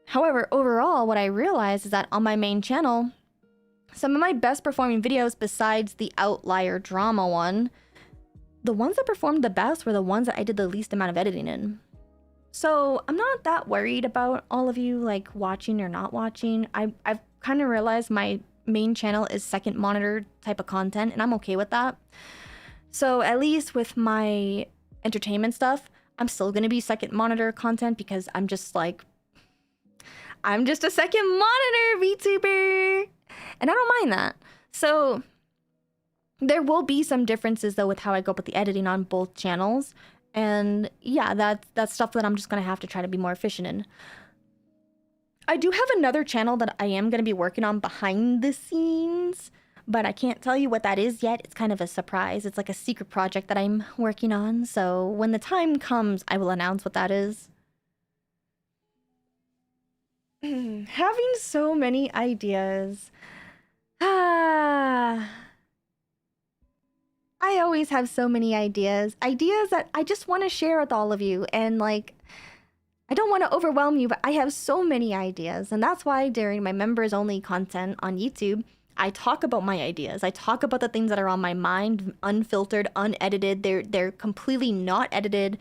Speaker 1: However, overall, what I realized is that on my main channel, some of my best performing videos besides the outlier drama one, the ones that performed the best were the ones that I did the least amount of editing in. So I'm not that worried about all of you like watching or not watching. I've kind of realized my main channel is second monitor type of content, and I'm okay with that. So at least with my entertainment stuff, I'm still gonna be second monitor content because I'm just a second monitor VTuber, and I don't mind that. So there will be some differences though with how I go about the editing on both channels, and yeah, that's stuff that I'm just gonna have to try to be more efficient in. I do have another channel that I am going to be working on behind the scenes, but I can't tell you what that is yet. It's kind of a surprise. It's like a secret project that I'm working on. So when the time comes, I will announce what that is. Having so many ideas. I always have so many ideas. Ideas that I just want to share with all of you, and like, I don't want to overwhelm you, but I have so many ideas. And that's why during my members only content on YouTube, I talk about my ideas. I talk about the things that are on my mind, unfiltered, unedited. They're completely not edited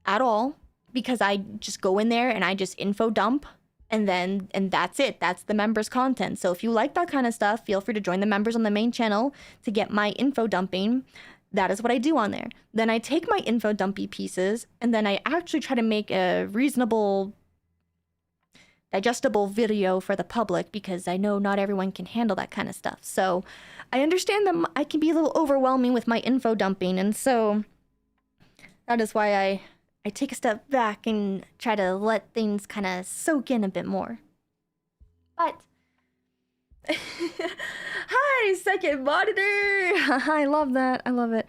Speaker 1: at all, because I just go in there and I just info dump, and that's it. That's the members content. So if you like that kind of stuff, feel free to join the members on the main channel to get my info dumping. That is what I do on there. Then I take my info dumpy pieces and then I actually try to make a reasonable, digestible video for the public, because I know not everyone can handle that kind of stuff. So I understand that I can be a little overwhelming with my info dumping, and so that is why I take a step back and try to let things kind of soak in a bit more. But hi, second monitor. I love that. I love it.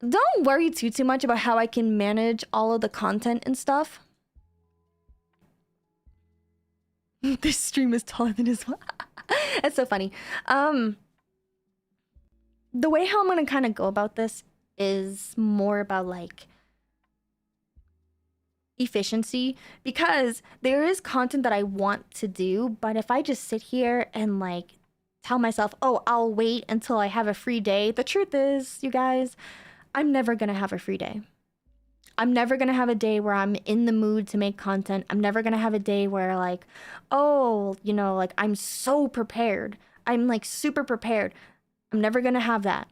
Speaker 1: Don't worry too much about how I can manage all of the content and stuff. This stream is taller than his one. That's so funny. The way how I'm gonna kind of go about this is more about like efficiency, because there is content that I want to do, but if I just sit here and like tell myself, oh, I'll wait until I have a free day, the truth is, you guys, I'm never gonna have a free day. I'm never gonna have a day where I'm in the mood to make content. I'm never gonna have a day where like, oh, you know, like I'm so prepared. I'm like super prepared. I'm never gonna have that.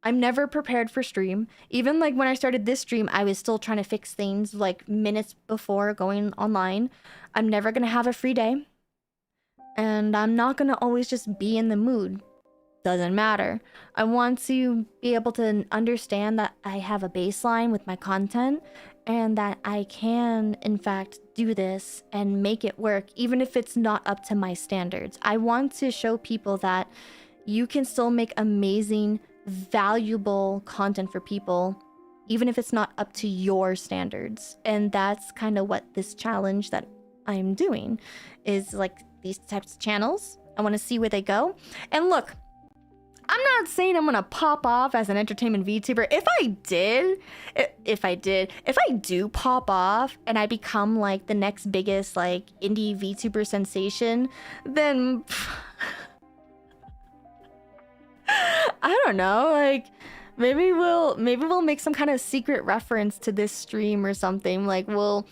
Speaker 1: I'm never prepared for stream. Even like when I started this stream, I was still trying to fix things like minutes before going online. I'm never gonna have a free day. And I'm not gonna always just be in the mood. Doesn't matter. I want to be able to understand that I have a baseline with my content, and that I can, in fact, do this and make it work, even if it's not up to my standards. I want to show people that you can still make amazing, valuable content for people, even if it's not up to your standards. And that's kind of what this challenge that I'm doing is, like these types of channels. I want to see where they go. And look, I'm not saying I'm gonna pop off as an entertainment VTuber. If I do pop off and I become like the next biggest like indie VTuber sensation, then I don't know, like maybe we'll make some kind of secret reference to this stream or something. Like I'll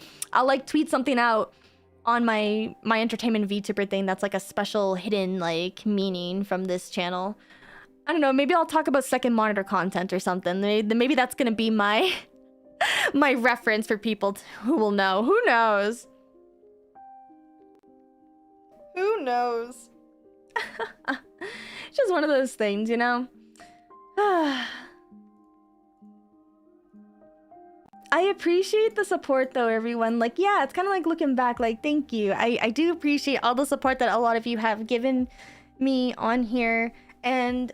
Speaker 1: like tweet something out on my entertainment VTuber thing that's like a special hidden like meaning from this channel. I don't know, maybe I'll talk about second monitor content or something. Maybe that's gonna be my my reference for people who will know. Who knows? Who knows? It's just one of those things, you know? I appreciate the support though, everyone. Like, yeah, it's kind of like looking back, like, thank you. I do appreciate all the support that a lot of you have given me on here. And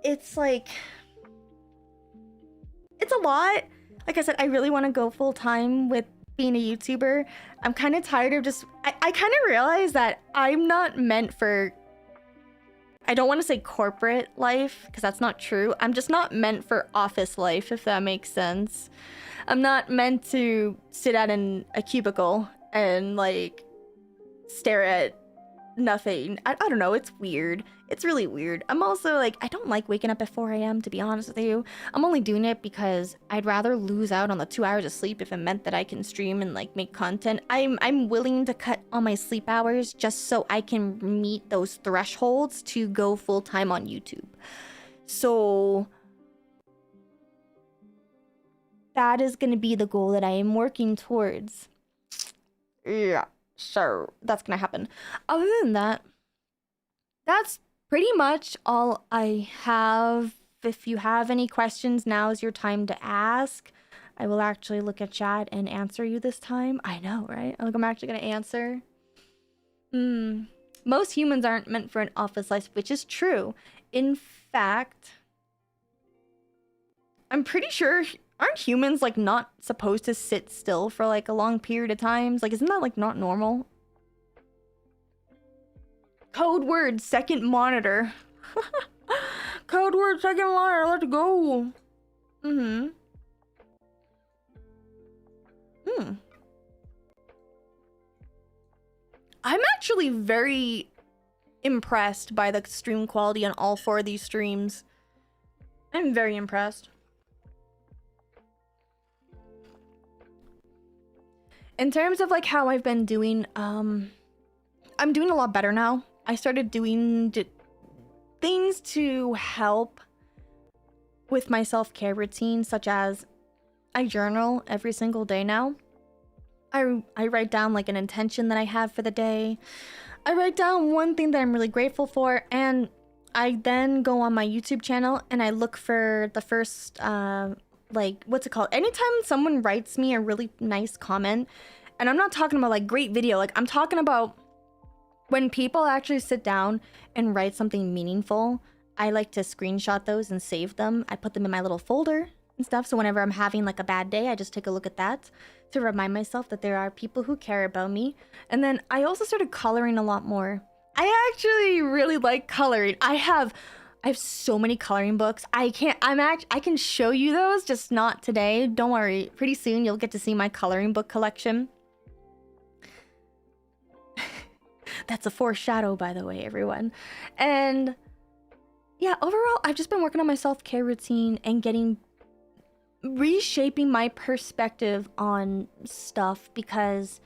Speaker 1: it's like, it's a lot. Like I said, I really want to go full time with being a YouTuber. I'm kind of tired of just, I kind of realize that I'm not meant for, I don't want to say corporate life, because that's not true. I'm just not meant for office life, if that makes sense. I'm not meant to sit at a cubicle and like stare at nothing. I don't know, it's weird. It's really weird. I'm also like, I don't like waking up at 4 a.m. to be honest with you. I'm only doing it because I'd rather lose out on the 2 hours of sleep if it meant that I can stream and like make content. I'm willing to cut on my sleep hours just so I can meet those thresholds to go full time on YouTube. So that is going to be the goal that I am working towards. Yeah, sure, that's going to happen. Other than that, that's pretty much all I have. If you have any questions, now is your time to ask. I will actually look at chat and answer you this time. I know, right? Like, I'm actually going to answer. Most humans aren't meant for an office life, which is true. In fact, I'm pretty sure, aren't humans like not supposed to sit still for like a long period of times? Like, isn't that like not normal? Code word, second monitor. Code word, second monitor, let's go. I'm actually very impressed by the stream quality on all 4 of these streams. I'm very impressed. In terms of like how I've been doing, I'm doing a lot better now. I started doing things to help with my self-care routine, such as I journal every single day now. I write down like an intention that I have for the day. I write down one thing that I'm really grateful for, and I then go on my YouTube channel and I look for the first, like, what's it called? Anytime someone writes me a really nice comment, and I'm not talking about like great video, like I'm talking about when people actually sit down and write something meaningful, I like to screenshot those and save them. I put them in my little folder and stuff. So whenever I'm having like a bad day, I just take a look at that to remind myself that there are people who care about me. And then I also started coloring a lot more. I actually really like coloring. I have so many coloring books. I can show you those, just not today. Don't worry. Pretty soon you'll get to see my coloring book collection. That's a foreshadow, by the way, everyone. And yeah, overall, I've just been working on my self-care routine and reshaping my perspective on stuff because,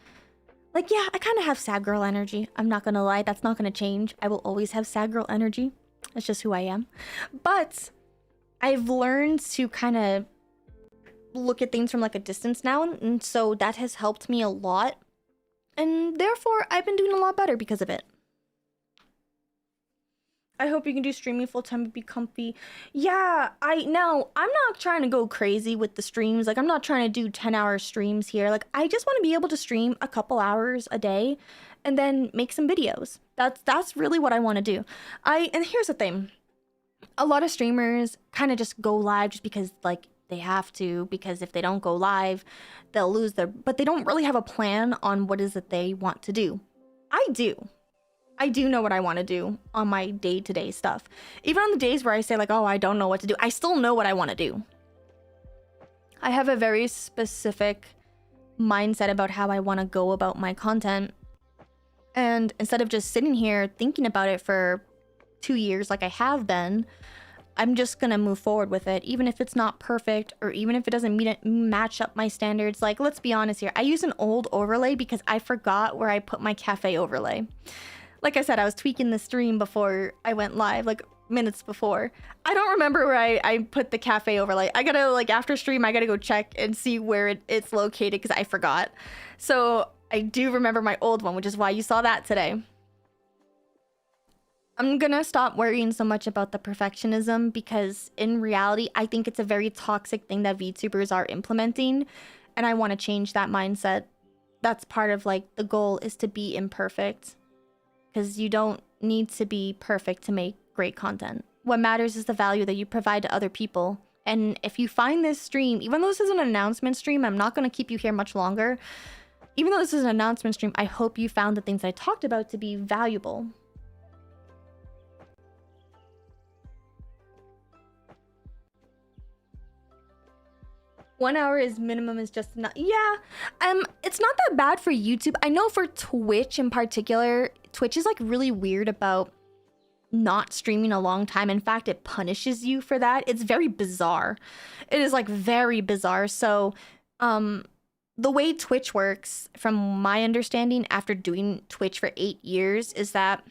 Speaker 1: like, yeah, I kind of have sad girl energy. I'm not gonna lie, that's not gonna change. I will always have sad girl energy. That's just who I am. But I've learned to kind of look at things from like a distance now, and so that has helped me a lot. And therefore, I've been doing a lot better because of it. I hope you can do streaming full time and be comfy. Yeah, I'm not trying to go crazy with the streams. Like, I'm not trying to do 10-hour streams here. Like, I just want to be able to stream a couple hours a day and then make some videos. That's really what I want to do. And here's the thing. A lot of streamers kind of just go live just because, like, they have to, because if they don't go live, they'll lose but they don't really have a plan on what is it they want to do. I do know what I want to do on my day-to-day stuff. Even on the days where I say like, oh, I don't know what to do, I still know what I want to do. I have a very specific mindset about how I want to go about my content. And instead of just sitting here thinking about it for 2 years like I have been, I'm just gonna move forward with it, even if it's not perfect, or even if it doesn't match up my standards. Like, let's be honest here. I use an old overlay because I forgot where I put my cafe overlay. Like I said, I was tweaking the stream before I went live, like minutes before. I don't remember where I put the cafe overlay. I gotta, like, after stream, I gotta go check and see where it's located because I forgot. So I do remember my old one, which is why you saw that today. I'm gonna stop worrying so much about the perfectionism, because in reality, I think it's a very toxic thing that VTubers are implementing, and I want to change that mindset. That's part of like the goal, is to be imperfect, because you don't need to be perfect to make great content. What matters is the value that you provide to other people. And if you find this stream, even though this is an announcement stream, I'm not going to keep you here much longer. Even though this is an announcement stream, I hope you found the things I talked about to be valuable. One hour is minimum is just enough. Yeah, it's not that bad for YouTube. I know for Twitch in particular, Twitch is like really weird about not streaming a long time. In fact, it punishes you for that. It's very bizarre. It is like very bizarre. So, the way Twitch works, from my understanding, after doing Twitch for 8 years, is that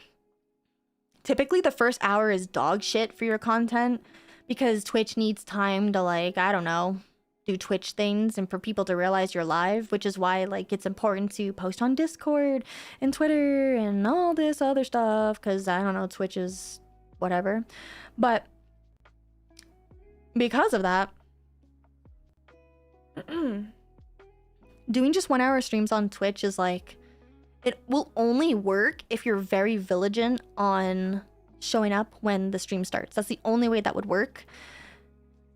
Speaker 1: typically the first hour is dog shit for your content, because Twitch needs time to, like, I don't know, do Twitch things and for people to realize you're live, which is why like it's important to post on Discord and Twitter and all this other stuff, because I don't know, Twitch is whatever. But because of that, doing just 1 hour streams on Twitch is like, it will only work if you're very vigilant on showing up when the stream starts. That's the only way that would work.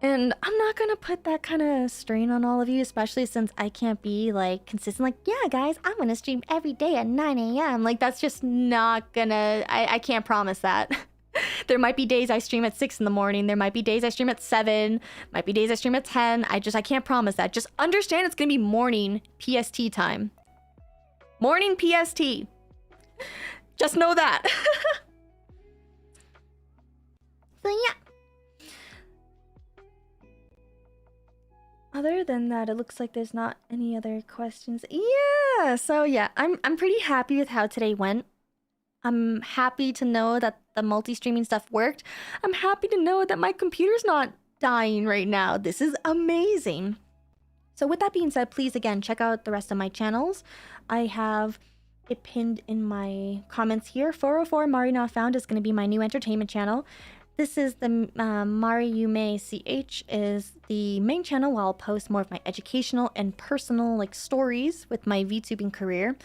Speaker 1: And I'm not gonna put that kind of strain on all of you, especially since I can't be like consistent, like, yeah guys, I'm gonna stream every day at 9 a.m. Like, that's just not gonna, I can't promise that. There might be days I stream at 6 in the morning. There might be days I stream at 7. Might be days I stream at 10. I can't promise that. Just understand it's gonna be morning PST time. Morning PST. Just know that. So yeah. Other than that, it looks like there's not any other questions. Yeah, so yeah, I'm pretty happy with how today went. I'm happy to know that the multi-streaming stuff worked. I'm happy to know that my computer's not dying right now. This is amazing. So with that being said, please again, check out the rest of my channels. I have it pinned in my comments here. 404 Mari Not Found is going to be my new entertainment channel. This is the Mari Yume CH is the main channel, where I'll post more of my educational and personal like stories with my VTubing career.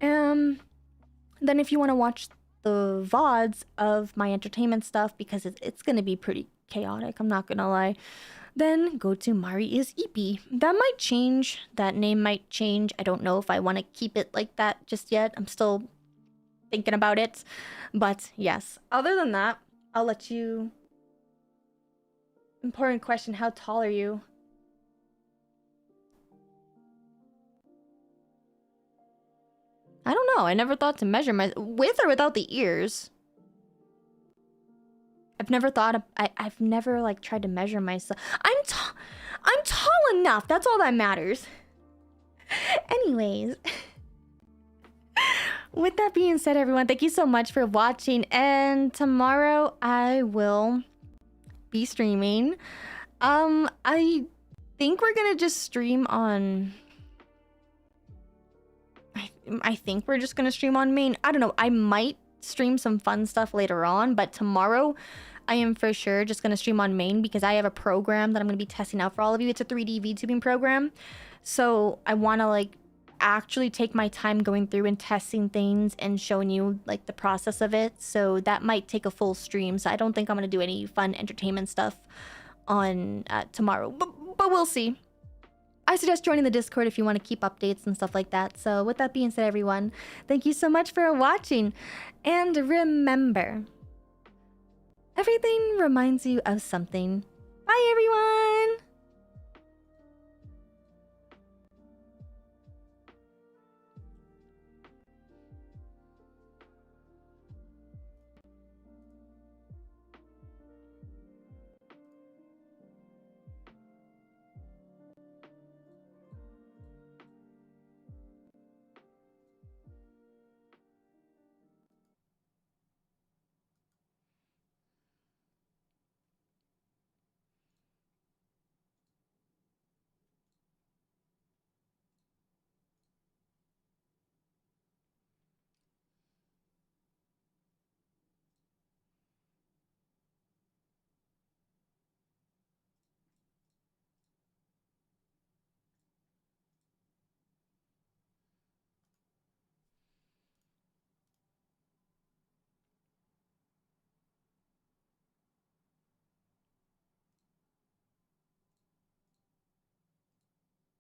Speaker 1: Then if you want to watch the VODs of my entertainment stuff, because it's going to be pretty chaotic, I'm not going to lie, then go to Mari is EP. That might change. That name might change. I don't know if I want to keep it like that just yet. I'm still thinking about it. But yes, other than that, I'll let you... Important question, how tall are you? I don't know. I never thought to measure my... With or without the ears? I've never thought of... I've never, like, tried to measure myself. I'm tall enough. That's all that matters. Anyways... With that being said, everyone, thank you so much for watching. And tomorrow I will be streaming. I think we're gonna just stream on... I think we're just gonna stream on main. I don't know. I might stream some fun stuff later on, but tomorrow I am for sure just gonna stream on main, because I have a program that I'm gonna be testing out for all of you. It's a 3D VTubing program. So I wanna like actually take my time going through and testing things and showing you like the process of it. So that might take a full stream. So I don't think I'm gonna do any fun entertainment stuff on tomorrow, but we'll see. I suggest joining the Discord if you want to keep updates and stuff like that. So with that being said, everyone, thank you so much for watching. And remember, everything reminds you of something. Bye, everyone!